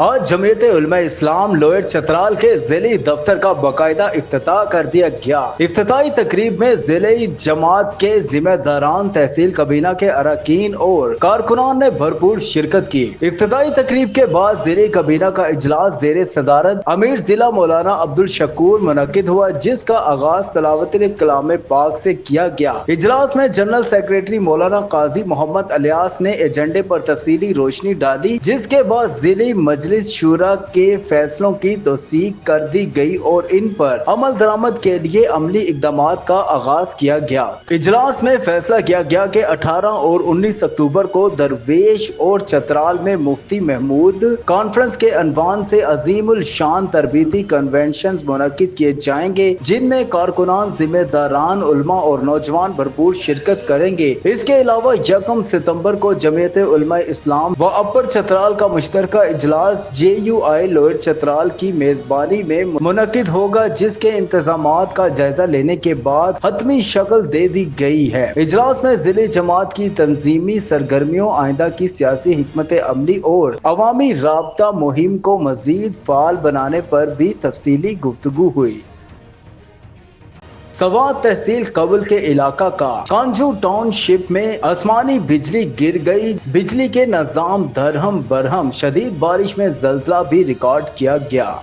आज जमीयत उलमा इस्लाम लोयर चतराल के जिले दफ्तर का बाकायदा इफ्तिताह कर दिया गया। इफ्तिताही तकरीब में जिले जमात के जिम्मेदारान, तहसील कबीना के अरकान और कारकुनान ने भरपूर शिरकत की। इफ्तिताही तकरीब के बाद जिले कबीना का इजलास जेर सदारत अमीर जिला मौलाना अब्दुल शकूर मुनक्किद हुआ, जिसका आगाज तलावत कलाम पाक से किया गया। इजलास में जनरल सेक्रेटरी मौलाना काजी मोहम्मद अलियास ने एजेंडे पर तफसीली रोशनी डाली, जिसके बाद जिले मजलिस शूरा के फैसलों की तौसीक कर दी गई और इन पर अमल दरामद के लिए अमली इकदामात का आगाज किया गया। इजलास में फैसला किया गया कि 18 और 19 अक्टूबर को दरवेश और चतराल में मुफ्ती महमूद कॉन्फ्रेंस के अनवान से अजीमुल शान तरबीती कन्वेंशन मुनक्किद किए जाएंगे, जिनमें कारकुनान, जिम्मेदारान, उलमा और नौजवान भरपूर शिरकत करेंगे। इसके अलावा 1 सितंबर को जमीयत उलमा इस्लाम व अपर चतराल का मुश्तरका इजलास JUI लोयर चतराल की मेजबानी में मुनक्किद होगा, जिसके इंतजामात का जायजा लेने के बाद हतमी शक्ल दे दी गई है। इजलास में जिले जमात की तंजीमी सरगर्मियों, आइंदा की सियासी हिकमत अमली और अवामी राबता मुहिम को मजीद फाल बनाने पर भी तफसीली गुफ्तगू हुई। सवात तहसील कबल के इलाका का कांजू टाउनशिप में आसमानी बिजली गिर गई। बिजली के निजाम दरहम बरहम, शदीद बारिश में जलजला भी रिकॉर्ड किया गया।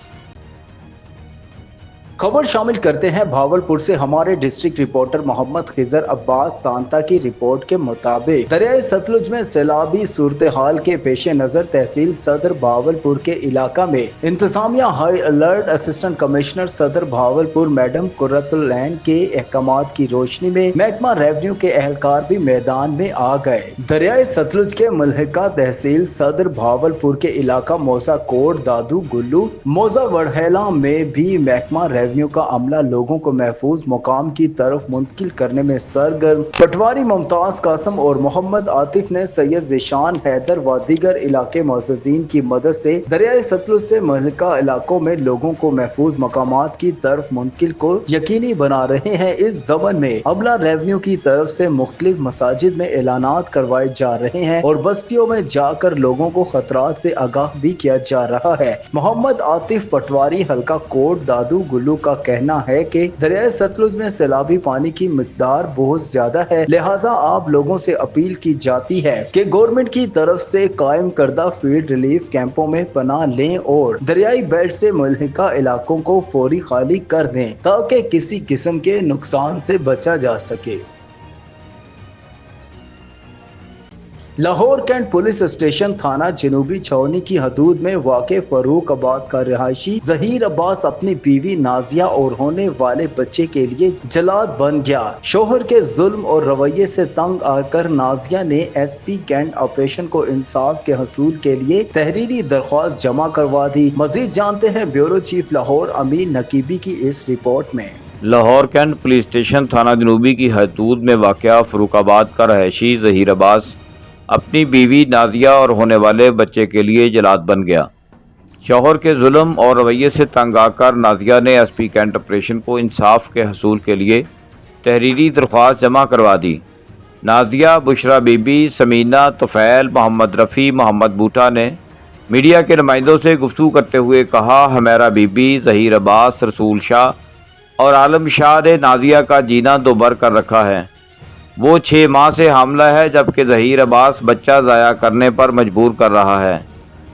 खबर शामिल करते हैं भावलपुर से। हमारे डिस्ट्रिक्ट रिपोर्टर मोहम्मद खिजर अब्बास सांता की रिपोर्ट के मुताबिक दरियाए सतलुज में सैलाबी सूरत हाल के पेश नजर तहसील सदर भावलपुर के इलाका में इंतजामिया हाई अलर्ट। असिस्टेंट कमिश्नर सदर भावलपुर मैडम कुर्रतुल ऐन के अहकामात की रोशनी में महकमा रेवेन्यू के एहलकार भी मैदान में आ गए। दरियाए सतलुज के मुल्हिका तहसील सदर भावलपुर के इलाका मौसा कोट, दादू गुल्लू, मोजा वड़हेला में भी महकमा रेवेन्यू का अमला लोगों को महफूज मुकाम की तरफ मुंतकिल करने में सरगर्म। पटवारी मुमताज कासम और मोहम्मद आतिफ ने सैयद ज़ीशान हैदर व दीगर इलाके मुअज़्ज़िज़ीन की मदद से दरियाए सतलुज से मुहल्लिका इलाकों में लोगों को महफूज मकामात की तरफ मुंतकिल को यकीनी बना रहे हैं। इस ज़मन में अमला रेवेन्यू की तरफ से मुख्तलिफ मसाजिद में ऐलानात करवाए जा रहे हैं और बस्तियों में जाकर लोगों को खतरात से आगाह भी किया जा रहा है। मोहम्मद आतिफ पटवारी हल्का कोट दादू गुल्लू का कहना है कि दरियाए सतलुज में सैलाबी पानी की मिकदार बहुत ज्यादा है, लिहाजा आप लोगों से अपील की जाती है कि गवर्नमेंट की तरफ से कायम करदा फील्ड रिलीफ कैंपों में पनाह लें और दरियाई बेल्ट से मुल्हिका इलाकों को फौरी खाली कर दें ताकि किसी किस्म के नुकसान से बचा जा सके। लाहौर कैंट पुलिस स्टेशन थाना जनूबी छावनी की हदूद में वाक़े फरूखाबाद का रिहायशी ज़हीर अब्बास अपनी बीवी नाजिया और होने वाले बच्चे के लिए जलाद बन गया। शोहर के जुल्म और रवैये से तंग आकर नाजिया ने SP कैंट ऑपरेशन को इंसाफ के हसूल के लिए तहरीरी दरख्वास्त जमा करवा दी। मजीद जानते हैं ब्यूरो चीफ लाहौर अमीन नकीबी की इस रिपोर्ट में। लाहौर कैंट पुलिस स्टेशन थाना जनूबी की हदूद में वाक़या फरूखाबाद का रहायशी ज़हीर अब्बास अपनी बीवी नाजिया और होने वाले बच्चे के लिए जलाद बन गया। शौहर के जुल्म और रवैये से तंग आकर नाजिया ने SP कैंट ऑपरेशन को इंसाफ के हसूल के लिए तहरीरी दरख्वास्त जमा करवा दी। नाजिया, बुशरा बीबी, समीना, तुफैल, मोहम्मद रफ़ी, मोहम्मद बूटा ने मीडिया के नुमाइंदों से गुफ्तगू करते हुए कहा, हमेरा बीबी, ज़हीर अब्बास, रसूल शाह और आलम शाह ने नाजिया का जीना दोबर कर रखा है। वो 6 माह से हामला है, जबकि ज़हीर अब्बास बच्चा ज़ाया करने पर मजबूर कर रहा है।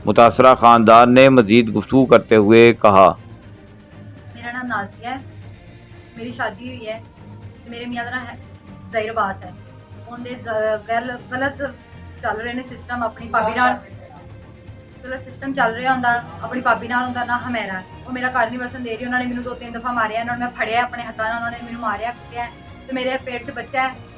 मुतासरा ख़ानदान ने मज़ीद गुफ्तगू करते हुए कहा, मेरा नाम नाज़िया है, मेरी शादी हुई है, मेरे मियां दा ज़हीर अब्बास है। उनके गलत चल रहे ने सिस्टम, अपनी भाभी नाल गलत सिस्टम चल रहा होंदा, अपनी भाभी नाल उनका नाम हमेरा है। वो मेरा घर नहीं बसन दे रही, उन्होंने मैंने 2-3 दफ़ा मारिया, उन्होंने मैं फड़िया अपने हत्थों नाल, उन्होंने मैंने मारिया कुटिया तो मेरे पेट 'ਚ बच्चा है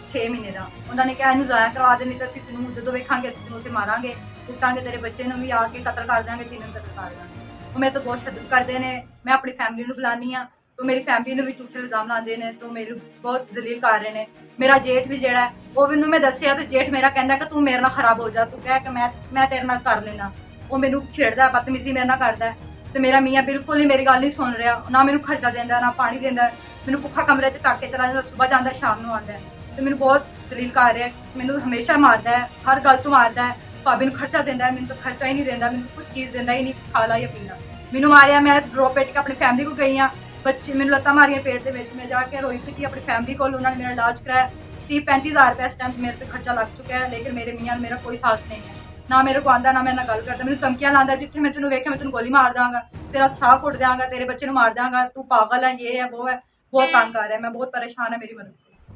6 महीने का। उन्होंने कहा इनू ज़ाया करवा दे, नहीं तो ਅਸੀਂ ਤੈਨੂੰ ਜਦੋਂ ਵੇਖਾਂਗੇ ਅਸੀਂ ਤੈਨੂੰ ਉੱਥੇ ਮਾਰਾਂਗੇ, ਕੁੱਟਾਂਗੇ, ਤੇਰੇ ਬੱਚੇ ਨੂੰ ਵੀ ਆ ਕੇ ਕਤਲ ਕਰ ਦਾਂਗੇ, ਤੈਨੂੰ ਕਤਲ ਕਰ ਦਾਂਗੇ। ਉਹ ਮੇਰੇ ਤੋਂ ਬਹੁਤ ਸ਼ੱਦਤ ਕਰਦੇ ਨੇ। ਮੈਂ ਆਪਣੀ ਫੈਮਿਲੀ ਨੂੰ ਬੁਲਾਨੀ ਆ तो मेरी फैमिली ने भी झूठे इल्जाम लाते हैं, तो मेरे बहुत जलील कर रहे हैं। मेरा जेठ भी जोड़ा है वो मैनू मैं दसिया तो जेठ मेरा कहता कि तू मेरे नाल खराब हो जा, तू कह कि मैं तेरे नाल कर लेना। वो मैनू छेड़ता, बदतमीजी मेरे नाल करता है। तो मेरा मियाँ बिल्कुल ही मेरी गल नहीं सुन रहा, ना मैनू खर्चा देंदा, ना पानी देंदा। मैनू भुखा कमरे च टक के चला जाता, सुबह जाता शाम को आता है। तो मैनू बहुत जलील कर रहा है, मैनू हमेशा मारता है, हर गल तो मारता है। ਭਾਬੀ ਨੂੰ ਖਰਚਾ ਦਿੰਦਾ ਹੈ, ਮੈਨੂੰ ਤਾਂ ਖਰਚਾ ਹੀ ਨਹੀਂ ਦਿੰਦਾ, ਮੈਨੂੰ ਕੁਝ ਚੀਜ਼ ਦਿੰਦਾ ਹੀ ਨਹੀਂ, ਖਾ ਲਾ ਜਾਂ ਪੀਣਾ। ਮੈਨੂੰ ਮਾਰਿਆ, ਮੈਂ ਰੋ ਪਿੱਟ ਕੇ ਆਪਣੀ ਫੈਮਿਲੀ ਕੋਲ ਗਈ ਹਾਂ, ਬੱਚੇ ਮੈਨੂੰ ਲੱਤਾਂ ਮਾਰੀਆਂ ਪੇਟ ਦੇ ਵਿੱਚ, ਮੈਂ ਜਾ ਕੇ ਰੋਈ ਪਿੱਟੀ ਆਪਣੀ ਫੈਮਿਲੀ ਕੋਲ, ਉਹਨਾਂ ਨੇ ਮੇਰਾ ਇਲਾਜ ਕਰਾਇਆ। 30-35 ਹਜ਼ਾਰ ਰੁਪਏ ਇਸ ਟਾਈਮ ਮੇਰੇ ਤੇ ਖਰਚਾ ਲੱਗ ਚੁੱਕਾ ਹੈ, ਲੇਕਿਨ ਮੇਰੇ ਮੀਆਂ ਮੇਰਾ ਕੋਈ ਸਾਥ ਨਹੀਂ ਹੈ, ਨਾ ਮੇਰੇ ਕੋ ਆਂਦਾ, ਨਾ ਮੇਰੇ ਨਾਲ ਗੱਲ ਕਰਦਾ, ਮੈਨੂੰ ਧਮਕੀਆਂ ਲਾਉਂਦਾ, ਜਿੱਥੇ ਮੈਂ ਤੈਨੂੰ ਵੇਖਿਆ ਮੈਂ ਤੈਨੂੰ ਗੋਲੀ ਮਾਰ ਦਾਂਗਾ, ਤੇਰਾ ਸਾਹ ਕੁੱਟ ਦਿਆਂਗਾ, ਤੇਰੇ ਬੱਚੇ ਨੂੰ ਮਾਰ ਦਾਂਗਾ, ਤੂੰ ਪਾਗਲ ਹੈ, ਇਹ ਹੈ वो है, बहुत तंग कर रहा है, मैं बहुत परेशान है, मेरी मदद करो।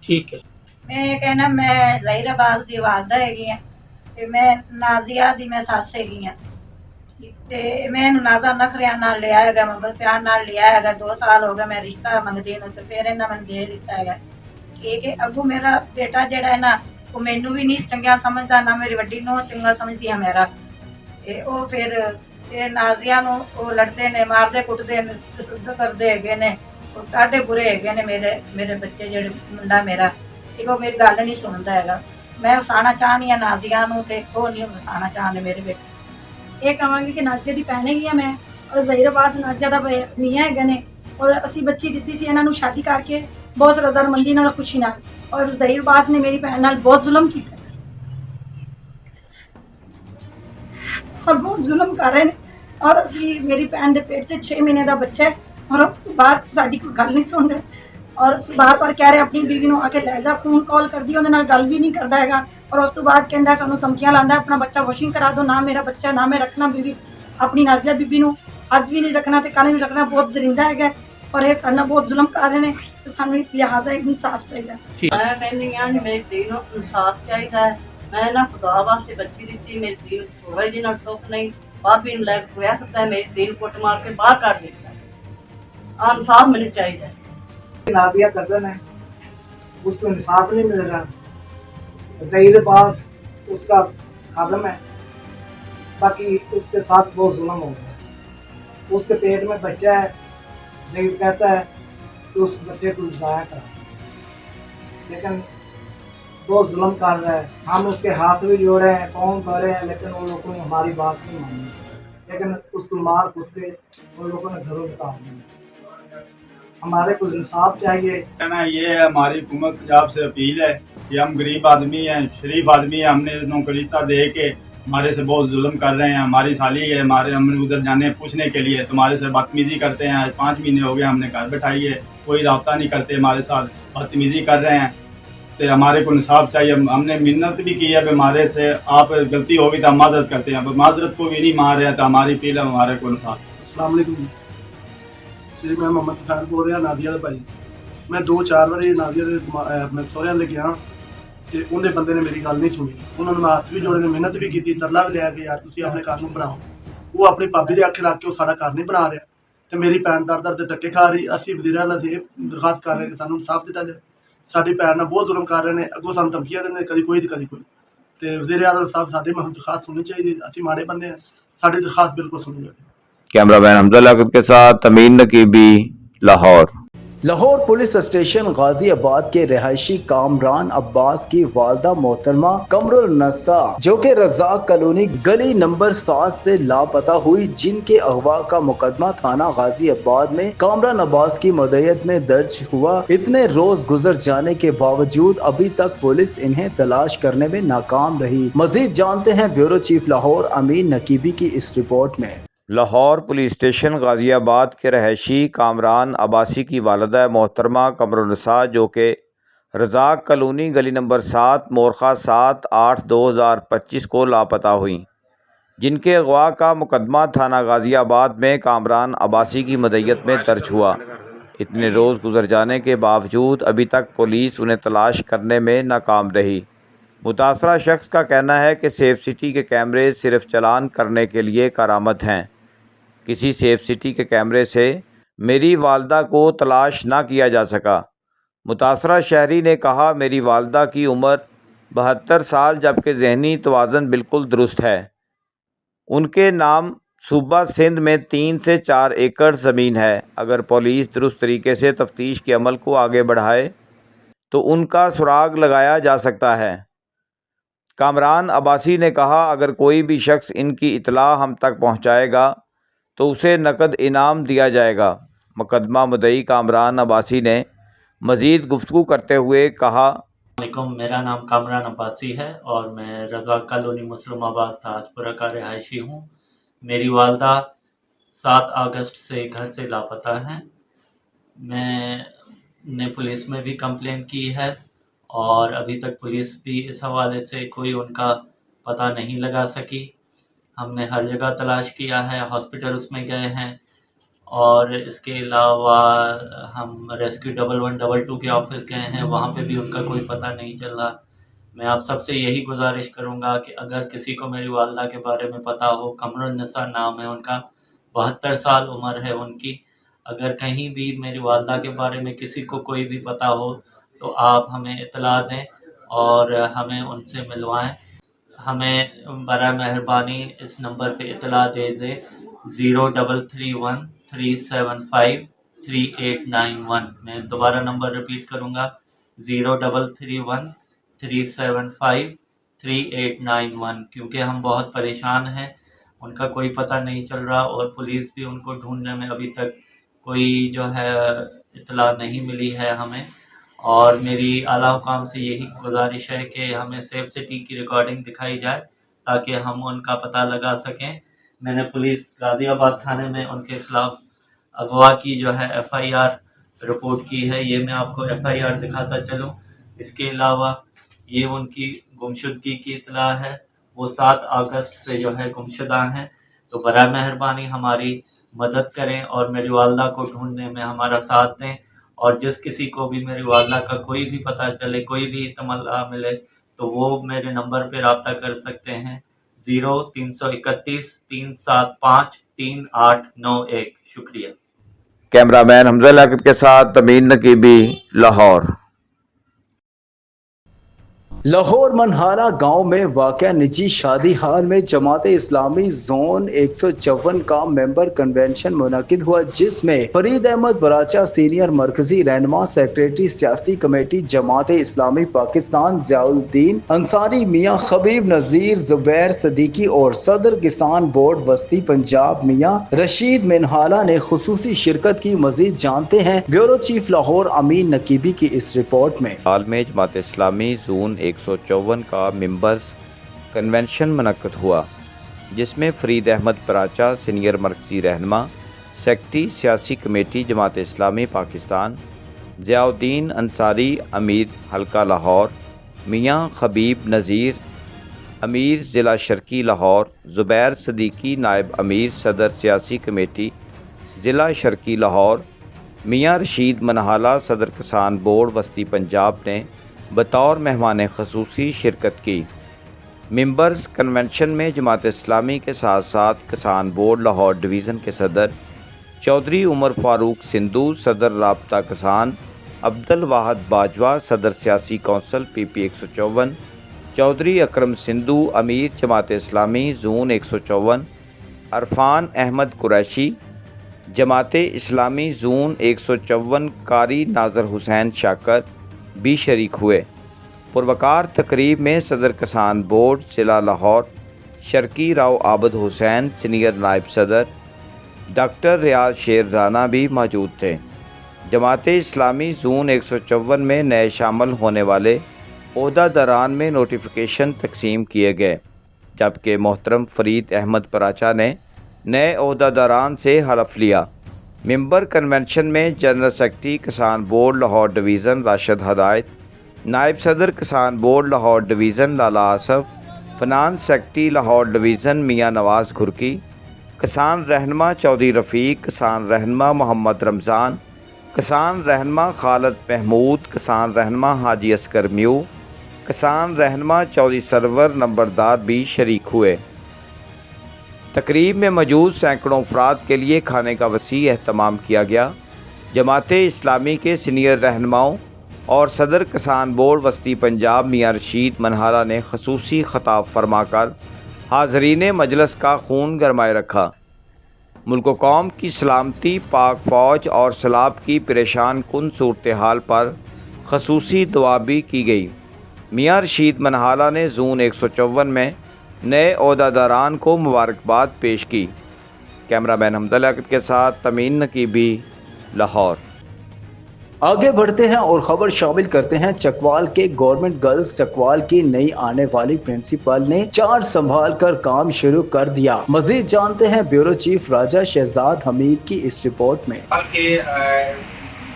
ठीक है। मैं कहना मैं ज़हीर अब्बास दी वालदा हैगी हाँ ते मैं नाजिया दी मैं सस हैगी हाँ ते मैं नाजा नखरिया नाल लिया हैगा, मोहब्बत प्यार नाल लिया हैगा। 2 साल हो गए मैं रिश्ता मंगदी नूं ते फिर इन्हां मैनूं दे दित्ता हैगा। ठीक है, अगू मेरा बेटा जिहड़ा है ना वो मैनूं भी नहीं चंगा समझदा, ना मेरी वड्डी नूं चंगा समझदी है मेरा। ते ओ फिर ते नाजिया नूं ओ लड़दे ने, मारदे कुटदे ने, तसद्दुक करदे हैगे ने, टाढ़े बुरे हैगे ने मेरे बच्चे जेह्ड़े मुंडा मेरा, ठीक है, मेरी गल नहीं सुनदा हैगा। मैं वसाना चाहनी हाँ नाजिया नूं ते ओह नहीं वसाना चाहने मेरे बेटे। ये कहांगी कि नाजिया दी भैन हैगी मैं और ज़हीर अब्बास नाजिया दा मियाँ हैगे ने और असी बच्ची दित्ती सी इन्हां नूं शादी करके बहुत रज़ामंदी नाल खुशी नाल, और ज़हीर अब्बास ने मेरी भैन नाल बहुत जुल्म कीता और बहुत जुल्म कर रहे हैं। और असी मेरी भैन दे पेट से 6 महीने का बच्चा है और उस तो बाद साडी कोई गल नहीं सुन रहे, और असी बार बार कह रहे अपनी बीवी नूं आके लै जा, फोन कॉल कर दी, उहदे नाल गल भी नहीं करता हैगा, और उस तो बाद कहंदा सानूं धमकियां लांदा अपना बच्चा वॉशिंग करा दो, ना मेरा बच्चा, ना मैं रखना बीवी अपनी नाजिया बीबी नूं, अज भी नहीं रखना ते कल नहीं रखना, बहुत जरिंदा हैगा और ये साडे नाल बहुत जुल्म कर रहे हैं, तो सानूं लिहाजा इंसाफ चाहिए। मैं कहनी हाँ मेरी धी नूं इंसाफ चाहिए। मैं ना खुदा वास्ते बच्ची दी, मेरी धी थोड़ा जिन्ना सुख नहीं, भाभी नूं लैके होया करता है, मेरी धी नूं कुट मार के बाहर कर दित्ता। इंसाफ मिलना चाहिए। नाजिया कज़न है, उसको इंसाफ नहीं मिल रहा। ज़हीर अब्बास उसका खादम है, बाकी उसके साथ बहुत जुल्म हो गया। उसके पेट में बच्चा है, ज़हीर कहता है कि उस बच्चे को ज़ाया करा, लेकिन बहुत जुल्म कर रहा है। हम उसके हाथ भी जोड़े हैं, पाँव धरे हैं, लेकिन उन लोगों ने हमारी बात नहीं मानी, लेकिन उसको मार कुट के उन लोगों ने घरों निकाल दिया। हमारे को इंसाफ चाहिए। कहना ये है, हमारी हुकूमत पंजाब से अपील है कि हम गरीब आदमी हैं, शरीफ आदमी हैं, हमने नौकरी रिश्ता दे के हमारे से बहुत जुल्म कर रहे हैं। हमारी साली है, हमारे हमने उधर जाने पूछने के लिए तुम्हारे से बदतमीज़ी करते हैं। 5 महीने हो गए हमने घर बैठाई है, कोई रब्ता नहीं करते, हमारे साथ बदतमीज़ी कर रहे हैं। तो हमारे को इंसाफ चाहिए। हमने मिन्नत भी की है कि हमारे से आप गलती होगी तो हम माजरत करते हैं, अब माजरत को भी नहीं मान रहे हैं, तो हमारी अपील है हमारे को इंसाफ। अस्सलाम वालेकुम जी, मैं मोहम्मद फैल बोल रहा नादिया का भाई। मैं 2-4 बार नादिया के अपने सहुरिਆਂ ਦੇ ਗਿਆ ਤੇ ਉਹਦੇ ਬੰਦੇ ਨੇ ਮੇਰੀ ਗੱਲ ਨਹੀਂ ਸੁਣੀ। ਉਹਨਾਂ ਨੇ ਹੱਥ ਵੀ ਜੋੜੇ ਨੇ, ਮਿਹਨਤ ਵੀ ਕੀਤੀ, ਤਰਲਾ ਵੀ ਲਿਆ ਕਿ ਯਾਰ ਤੁਸੀਂ ਆਪਣੇ ਘਰ ਨੂੰ ਬਣਾਓ। ਉਹ ਆਪਣੀ ਭਾਬੀ ਦੇ ਅੱਖੇ ਰੱਖ ਕੇ ਉਹ ਸਾਡਾ ਘਰ ਨਹੀਂ ਬਣਾ ਰਿਹਾ ਤੇ ਮੇਰੀ ਭੈਣ ਦਰ ਦੇ ਧੱਕੇ ਖਾ ਰਹੀ। ਅਸੀਂ ਵਜ਼ੀਰਾਂ ਨਾਲ ਇਹ ਦਰਖਾਸਤ ਕਰ ਰਹੇ ਕਿ ਸਾਨੂੰ ਇਨਸਾਫ ਦਿੱਤਾ ਜਾਏ। ਸਾਡੀ ਭੈਣ ਨਾਲ ਬਹੁਤ ਜ਼ੁਲਮ ਕਰ ਰਹੇ ਨੇ, ਅੱਗੋਂ ਸਾਨੂੰ ਧਮਕੀਆਂ ਦਿੰਦੇ, ਕਦੀ ਕੋਈ ਤੇ ਕਦੀ ਕੋਈ। ਤੇ ਵਜ਼ੀਰ ਆਜ਼ਮ ਸਾਹਿਬ ਸਾਡੀ ਦਰਖਾਸਤ ਸੁਣਨੀ ਚਾਹੀਦੀ। ਅਸੀਂ ਮਾੜੇ ਬੰਦੇ ਹਾਂ, ਸਾਡੀ ਦਰਖਾਸਤ ਬਿਲकुल ਸੁਣੀ ਜਾਵੇ। कैमरामैन हमजा लाकत के साथ तमीन नकीबी, लाहौर। लाहौर पुलिस स्टेशन गाजियाबाद के रिहायशी कामरान अब्बास की वालदा मोहतरमा कमरुल नस्सा जो कि रज़ाक कॉलोनी गली नंबर 7 से लापता हुई, जिनके अगवा का मुकदमा थाना गाजियाबाद में कामरान अब्बास की मदयत में दर्ज हुआ, इतने रोज गुजर जाने के बावजूद अभी तक पुलिस इन्हें तलाश करने में नाकाम रही। मजीद जानते हैं ब्यूरो चीफ लाहौर अमीन नकीबी की इस रिपोर्ट में। लाहौर पुलिस स्टेशन गाज़ियाबाद के रहायशी कामरान अब्बासी की वालदा मोहतरमा कमरुन्निसा जो कि रज़ाक कॉलोनी गली नंबर 7 मोरखा 7/8/2025 को लापता हुई, जिनके अगवा का मुकदमा थाना गाज़ियाबाद में कामरान अब्बासी की मदयत में दर्ज हुआ। इतने रोज़ गुजर जाने के बावजूद अभी तक पुलिस उन्हें तलाश करने में नाकाम रही। मुतासरा शख्स का कहना है कि सेफ सिटी के कैमरे सिर्फ चालान करने के लिए कारामद हैं। किसी सेफ सिटी के कैमरे से मेरी वालदा को तलाश ना किया जा सका। मुतासरा शहरी ने कहा, मेरी वालदा की उम्र 72 साल जबकि जहनी तवाज़न बिल्कुल दुरुस्त है। उनके नाम सूबा सिंध में 3 से 4 एकड़ ज़मीन है। अगर पुलिस दुरुस्त तरीके से तफ्तीश के अमल को आगे बढ़ाए तो उनका सुराग लगाया जा सकता है। कामरान अब्बासी ने कहा, अगर कोई भी शख्स इनकी इतला हम तक पहुंचाएगा तो उसे नकद इनाम दिया जाएगा। मुकदमा मुद्दई कामरान अब्बासी ने मज़ीद गुफ्तगू करते हुए कहा वालेकुम, मेरा नाम कामरान अब्बासी है और मैं रज़ा कॉलोनी मुस्लिम आबाद ताजपुरा का रिहायशी हूँ। मेरी वालदा 7 अगस्त से घर से लापता हैं। मैंने पुलिस में भी कंप्लेन की है और अभी तक पुलिस भी इस हवाले से कोई उनका पता नहीं लगा सकी। हमने हर जगह तलाश किया है, हॉस्पिटल्स में गए हैं और इसके अलावा हम रेस्क्यू 1112 के ऑफिस गए हैं, वहाँ पे भी उनका कोई पता नहीं चल रहा। मैं आप सबसे यही गुजारिश करूँगा कि अगर किसी को मेरी वालदा के बारे में पता हो, कमरुन्निसा नाम है उनका, 72 साल उम्र है उनकी। अगर कहीं भी मेरी वालदा के बारे में किसी को कोई भी पता हो तो आप हमें इत्तला दें और हमें उनसे मिलवाएं। हमें बरा मेहरबानी इस नंबर पे इत्तला दे दे 0331375391। मैं दोबारा नंबर रिपीट करूँगा 0331375391, क्योंकि हम बहुत परेशान हैं, उनका कोई पता नहीं चल रहा और पुलिस भी उनको ढूंढने में अभी तक कोई जो है इत्तला नहीं मिली है हमें। और मेरी आला हुकाम से यही गुजारिश है कि हमें सेफ सिटी की रिकॉर्डिंग दिखाई जाए ताकि हम उनका पता लगा सकें। मैंने पुलिस गाज़ियाबाद थाने में उनके खिलाफ अगवा की जो है FIR रिपोर्ट की है, ये मैं आपको FIR दिखाता चलूँ। इसके अलावा ये उनकी गुमशुदगी की इत्तला है, वो 7 अगस्त से जो है गुमशुदा हैं। तो बराए मेहरबानी हमारी मदद करें और मेरी वालदा को ढूंढने में हमारा साथ दें। और जिस किसी को भी मेरी वालदा का कोई भी पता चले, कोई भी इत्तला मिले, तो वो मेरे नंबर पर रब्ता कर सकते हैं 0331 375 3891। शुक्रिया। कैमरामैन हमजा लियाकत के साथ तमीन नकीबी, लाहौर। लाहौर मनहारा गांव में वाक़या निजी शादी हाल में जमात इस्लामी जोन 154 का मेंबर कन्वेंशन मुनक़िद हुआ, जिसमें फरीद अहमद बराचा सीनियर मरकजी रहनुमा, सेक्रेटरी सियासी कमेटी जमात इस्लामी पाकिस्तान ज़ियाउद्दीन अंसारी, मियाँ खबीब नज़ीर, ज़ुबैर सदीकी और सदर किसान बोर्ड बस्ती पंजाब मियाँ रशीद मिनहाला ने खुसूसी शिरकत की। मजीद जानते हैं ब्यूरो चीफ लाहौर अमीन नकीबी की इस रिपोर्ट में। हाल में जमात इस्लामी जोन 154 का मेंबर्स कन्वेंशन मुनक़्क़िद हुआ, जिसमें फरीद अहमद बराचा सीनियर मरकज़ी रहनुमा, सेक्रेटरी सियासी कमेटी जमात इस्लामी पाकिस्तान ज़ियाउद्दीन अंसारी अमीर हल्का लाहौर, मियाँ खबीब नज़ीर अमीर ज़िला शर्की लाहौर, ज़ुबैर सदीकी नायब अमीर सदर सियासी कमेटी ज़िला शर्की लाहौर, मियाँ रशीद मनहाला सदर किसान बोर्ड वस्ती पंजाब ने बतौर मेहमान ख़ुसूसी शिरकत की। मेंबर्स कन्वेंशन में जमात इस्लामी के साथ साथ किसान बोर्ड लाहौर डिवीज़न के सदर चौधरी उमर फ़ारूक सिंधु, सदर राब्ता किसान अब्दुल वाहद बाजवा, सदर सियासी कौंसल PP 154 चौधरी अकरम सिंधु, अमीर जमात इस्लामी जोन 154 अरफान अहमद कुरैशी, जमात इस्लामी जोन 154 कारी नाज़र हुसैन शाकर भी शरीक हुए। पुरवकार तकरीब में सदर किसान बोर्ड ज़िला लाहौर शर्की राव आबद हुसैन, सीनियर नायब सदर डॉक्टर रियाज शेर राना भी मौजूद थे। जमात इस्लामी जोन 154 में नए शामिल होने वाले ओहदेदारान में नोटिफिकेशन तकसीम किए गए, जबकि मोहतरम फरीद अहमद बराचा ने नए ओहदेदारान से हलफ लिया। मेंबर कन्वेंशन में general secretary Kisan board Lahore division Rashid Hidayat, नायब सदर Kisan board Lahore division Lala Asif, finance secretary Lahore division Mian Nawaz Ghurki, किसान रहनुमा चौधरी रफ़ीक, किसान रहनुमा मोहम्मद रमज़ान, किसान रहनुमा खालिद महमूद, किसान रहनुमा हाजी असगर म्यू, किसान रहनुमा चौधरी सरवर नंबरदार भी शरीक हुए। तकरीब में मौजूद सैकड़ों अफराद के लिए खाने का वसी एहतमाम किया गया। जमात इस्लामी के सीनियर रहनुमाओं और सदर किसान बोर्ड वस्ती पंजाब मियाँ रशीद मनहाला ने खसूसी खिताब फरमाकर हाज़रीन मजलिस का खून गरमाए रखा। मुल्क कौम की सलामती, पाक फ़ौज और सैलाब की परेशान कुन सूरत हाल पर खसूसी दुआ भी की गई। मियाँ रशीद मनहाला ने जोन 154 में नए ओहदेदारान को मुबारकबाद पेश की। कैमरामैन हमजा लियाकत के साथ तमीन नकीबी, लाहौर। आगे बढ़ते हैं और खबर शामिल करते हैं चकवाल के गवर्नमेंट गर्ल्स चकवाल की नई आने वाली प्रिंसिपल ने चार्ज संभाल कर काम शुरू कर दिया। मजीद जानते हैं ब्यूरो चीफ राजा शहजाद हमीद की इस रिपोर्ट में। के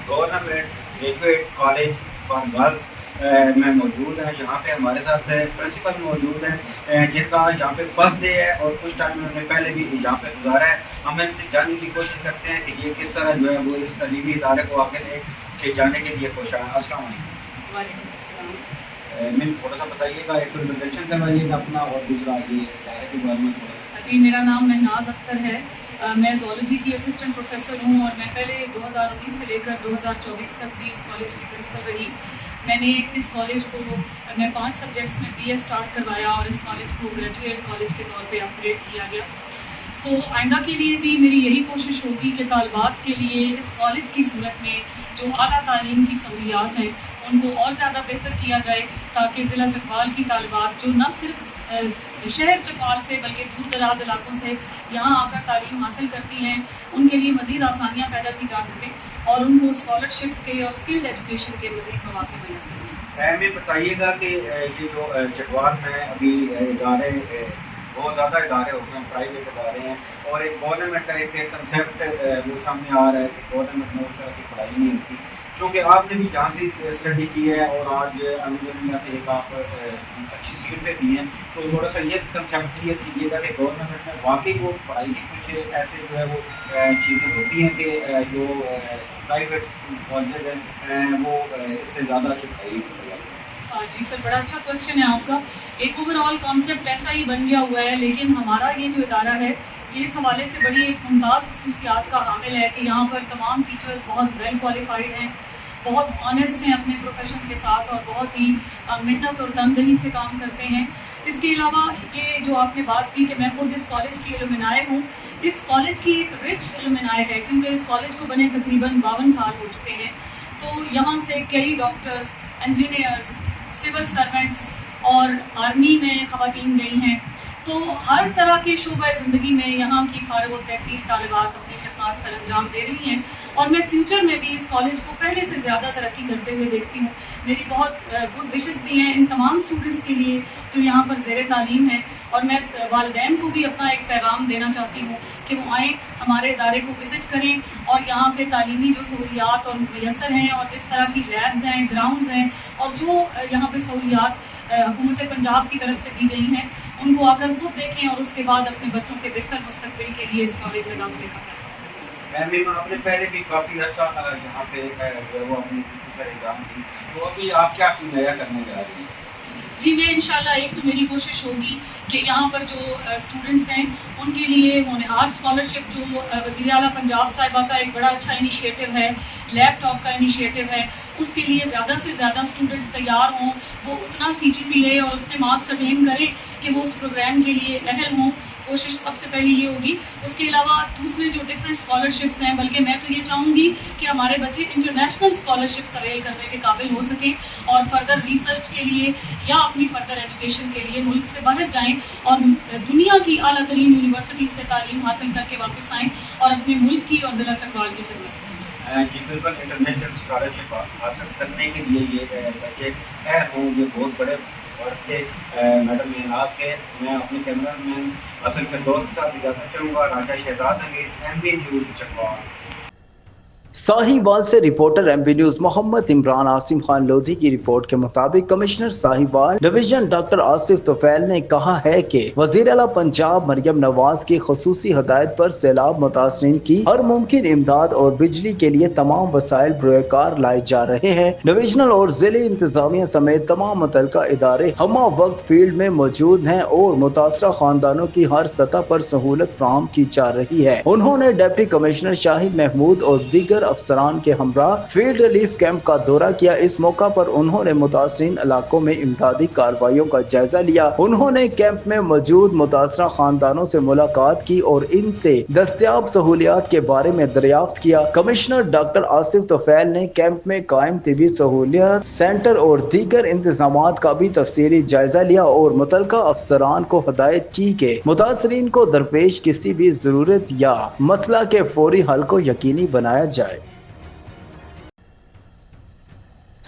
government graduate college for girls में मौजूद है। यहाँ पे हमारे साथ प्रिंसिपल मौजूद हैं जिनका यहाँ पे फर्स्ट डे है और कुछ टाइम उन्होंने पहले भी यहाँ पे गुजारा है। हम इनसे जानने की कोशिश करते हैं कि ये किस तरह जो है वो इस तलीमी इदारे को आगे ले के जाने के लिए कोशिश है। अस्सलाम वालेकुम। मैम थोड़ा सा बताइएगा, एक तो इंट्रोडक्शन करवाइएगा अपना और दूसरा ये इदारे के बारे में थोड़ा। जी, मेरा नाम महनाज अख्तर है। मैं ज़ूलॉजी की असिस्टेंट प्रोफेसर हूँ और मैं पहले 2019 से लेकर 2024 तक भी इस कॉलेज की प्रिंसिपल रही। मैंने इस कॉलेज को 5 सब्जेक्ट्स में BA स्टार्ट करवाया और इस कॉलेज को ग्रेजुएट कॉलेज के तौर पे अपग्रेड किया गया। तो आइंदा के लिए भी मेरी यही कोशिश होगी कि तालिबात के लिए इस कॉलेज की सूरत में जो आला तालीम की सहूलियात हैं उनको और ज़्यादा बेहतर किया जाए, ताकि ज़िला चकवाल की तालिबात जो न सिर्फ शहर चकवाल से बल्कि दूर दराज इलाकों से यहाँ आकर तालीम हासिल करती हैं, उनके लिए मज़ीद आसानियाँ पैदा की जा सकें और उनको स्कॉलरशिप्स के और स्किल्ड एजुकेशन के मज़ीद मौके मैसर हों। हमें बताइएगा कि ये जो चकवाल में अभी इदारे बहुत ज़्यादा इदारे होते हैं, प्राइवेट इदारे हैं और एक गवर्नमेंट का एक कंसेप्ट वो सामने आ रहा है कि गवर्नमेंट में उस तरह की पढ़ाई नहीं होती। चूँकि आपने भी जहाँ से स्टडी की है और आज अल्हम्दुलिल्लाह के एक आप अच्छी सीट पे भी हैं, तो थोड़ा सा ये कंसेप्ट क्लियर कीजिएगा कि गवर्नमेंट में वाकई वो पढ़ाई की कुछ ऐसे जो है वो चीज़ें होती हैं कि जो प्राइवेट कॉलेज हैं वो इससे ज़्यादा अच्छी पढ़ाई करते हैं। जी सर, बड़ा अच्छा क्वेश्चन है आपका। एक ओवरऑल कॉन्सेप्ट ऐसा ही बन गया हुआ है, लेकिन हमारा ये जो इदारा है ये इस हवाले से बड़ी एक मुमताज़ खसूसियात का हामिल है कि यहाँ पर तमाम टीचर्स बहुत वेल क्वालिफाइड हैं, बहुत ऑनेस्ट हैं अपने प्रोफेशन के साथ और बहुत ही मेहनत और तनदेही से काम करते हैं। इसके अलावा ये जो आपने बात की कि मैं खुद इस कॉलेज की एलुमनाई हूँ, इस कॉलेज की एक रिच एलुमनाई है क्योंकि इस कॉलेज को बने तकरीबन 52 साल हो चुके हैं। तो यहाँ से कई डॉक्टर्स, इंजीनियर्स, सिविल सर्वेंट्स और आर्मी में ख़वातीन गई हैं। तो हर तरह के शोबा ज़िंदगी में यहाँ की फ़ारिग़ तहसील तालिबात अपनी खिदमत सर अंजाम दे रही हैं और मैं फ्यूचर में भी इस कॉलेज को पहले से ज़्यादा तरक्की करते हुए देखती हूँ। मेरी बहुत गुड विशेस भी हैं इन तमाम स्टूडेंट्स के लिए जो यहाँ पर ज़ेर तालीम हैं और मैं वालिदैन को भी अपना एक पैगाम देना चाहती हूँ कि वो आएँ, हमारे इदारे को विज़िट करें और यहाँ पे तालीमी जो सहूलियात और मैसर हैं और जिस तरह की लैब्स हैं, ग्राउंड्स हैं और जो यहाँ पे सहूलियात हुकूमत पंजाब की तरफ से दी गई हैं उनको आकर खुद देखें और उसके बाद अपने बच्चों के बेहतर मुस्तकबिल के लिए इस कॉलेज में दाखिले का फैसला करें। मैम आपने पहले भी काफ़ी अर्सा यहाँ पे वो अपनी एग्जाम दी, तो अभी आप क्या नया करने जा रही हैं? जी, मैं इंशाल्लाह एक तो मेरी कोशिश होगी कि यहाँ पर जो स्टूडेंट्स हैं उनके लिए होनहार स्कॉलरशिप जो वज़ीर आला पंजाब साहिबा का एक बड़ा अच्छा इनिशिएटिव है, लैपटॉप का इनिशिएटिव है, उसके लिए ज़्यादा से ज़्यादा स्टूडेंट्स तैयार हों, वो उतना CGPA और उतने मार्क्स अटेन करें कि वो उस प्रोग्राम के लिए अहल हों। कोशिश सबसे पहले ये होगी। उसके अलावा दूसरे जो डिफरेंट स्कॉलरशिप्स हैं, बल्कि मैं तो ये चाहूँगी कि हमारे बच्चे इंटरनेशनल स्कॉलरशिप्स अवेल करने के काबिल हो सकें और फर्दर रिसर्च के लिए या अपनी फर्दर एजुकेशन के लिए मुल्क से बाहर जाएं और दुनिया की आला तरीन यूनिवर्सिटीज़ से तालीम हासिल करके वापस आएँ और अपने मुल्क की और ज़िला चकवाल की खिदमत करें। जी बिल्कुल, इंटरनेशनल स्कॉलरशिप हासिल करने के लिए ये बच्चे हों, ये बहुत बड़े वर्ड से मैडम महनाज के। मैं अपने कैमरा मैन असल फिरदौस के साथ इजाज़त चाहूँगा। Raja Shahzad Hamid, MB news Chakwal. साहिवाल से reporter MB news Mohammad Imran Asim Khan Lodhi की रिपोर्ट के मुताबिक commissioner Sahiwal division doctor Asif Tufail ने कहा है कि वज़ीर आला पंजाब मरियम नवाज की खुसूसी हदायत पर सैलाब मुतासरीन की हर मुमकिन इमदाद और बिजली के लिए तमाम वसाइल बरोकार लाए जा रहे हैं। डिविजनल और जिले इंतजामिया समेत तमाम मुतल्लिका इदारे हमा वक्त फील्ड में मौजूद हैं और मुतासरा खानदानों की हर सतह पर सहूलत फराहम की जा रही है। उन्होंने डिप्टी कमिश्नर शाहिद महमूद और दीगर अफसरान के हमरा फील्ड रिलीफ कैंप का दौरा किया। इस मौका पर उन्होंने मुतासरीन इलाकों में इमदादी कार्रवाइयों का जायजा लिया। उन्होंने कैंप में मौजूद मुतासरा खानदानों से मुलाकात की और इनसे दस्तयाब सहूलियात के बारे में दरियाफ्त किया। कमिश्नर डॉक्टर आसिफ तुफैल ने कैंप में कायम तिबी सहूलियत सेंटर और दीगर इंतजामात का भी तफसीली जायजा लिया और मुतल्लिका अफसरान को हदायत की कि मुतासरीन को दरपेश किसी भी जरूरत या मसला के फौरी हल को यकीनी बनाया जाए।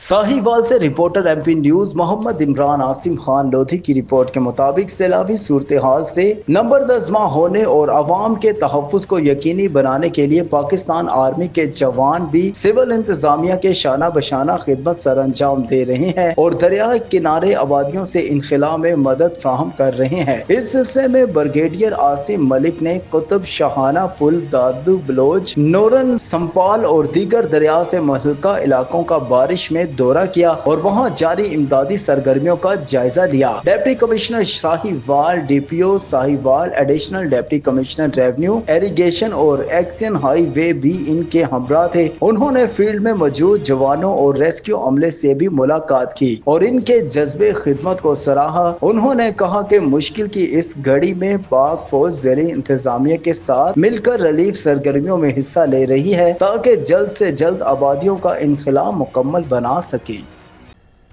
साहिवाल से reporter MP news Mohammad Imran Asim Khan Lodhi की रिपोर्ट के मुताबिक सैलाबी सूरत हाल से नंबरदज़मा होने और अवाम के तहफ़्फ़ुज़ को यकीनी बनाने के लिए पाकिस्तान आर्मी के जवान भी सिविल इंतजामिया के शाना बशाना खिदमत सर अंजाम दे रहे हैं और दरिया किनारे आबादियों से इनखला में मदद फ्राहम कर रहे हैं। इस सिलसिले में ब्रिगेडियर आसिम मलिक ने कुतुब शाहाना पुल, दादू बलोच, नूरन संपाल और दीगर दरिया से मुतल्लिका इलाकों का बारिश में दौरा किया और वहां जारी इमदादी सरगर्मियों का जायजा लिया। Deputy commissioner Sahiwal, DPO Sahiwal, additional deputy commissioner revenue, irrigation और एक्शन हाईवे भी इनके हमरा थे। उन्होंने फील्ड में मौजूद जवानों और रेस्क्यू अमले से भी मुलाकात की और इनके जज्बे खिदमत को सराहा। उन्होंने कहा कि मुश्किल की इस घड़ी में पाक फौज ज़ेरे इंतजामिया के साथ मिलकर रिलीफ सरगर्मियों में हिस्सा ले रही है ताकि जल्द से जल्द आबादियों का इनखला मुकम्मल बना सके।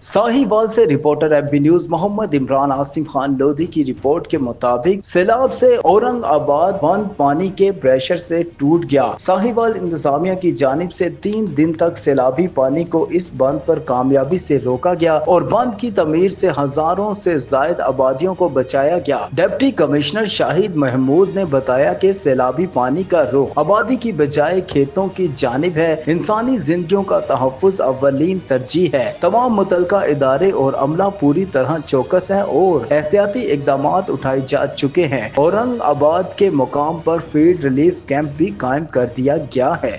साहिवाल से reporter MP news Mohammad Imran Asim Khan Lodhi की रिपोर्ट के मुताबिक सैलाब से औरंगाबाद बंद पानी के प्रेशर से टूट गया। साहिवाल इंतजामिया की जानिब से 3 दिन तक सैलाबी पानी को इस बंद पर कामयाबी से रोका गया और बंद की तमीर से हजारों से जायद आबादियों को बचाया गया। डिप्टी कमिश्नर शाहिद महमूद ने बताया कि सैलाबी पानी का रुख आबादी की बजाय खेतों की जानिब है। इंसानी जिंदगियों का तहफ़्फ़ुज़ अव्वलीन तरजीह है। तमाम का इदारे और अमला पूरी तरह चौकस है और एहतियाती इक़दामात उठाए जा चुके हैं। औरंगाबाद के मुकाम पर फील्ड रिलीफ कैंप भी कायम कर दिया गया है।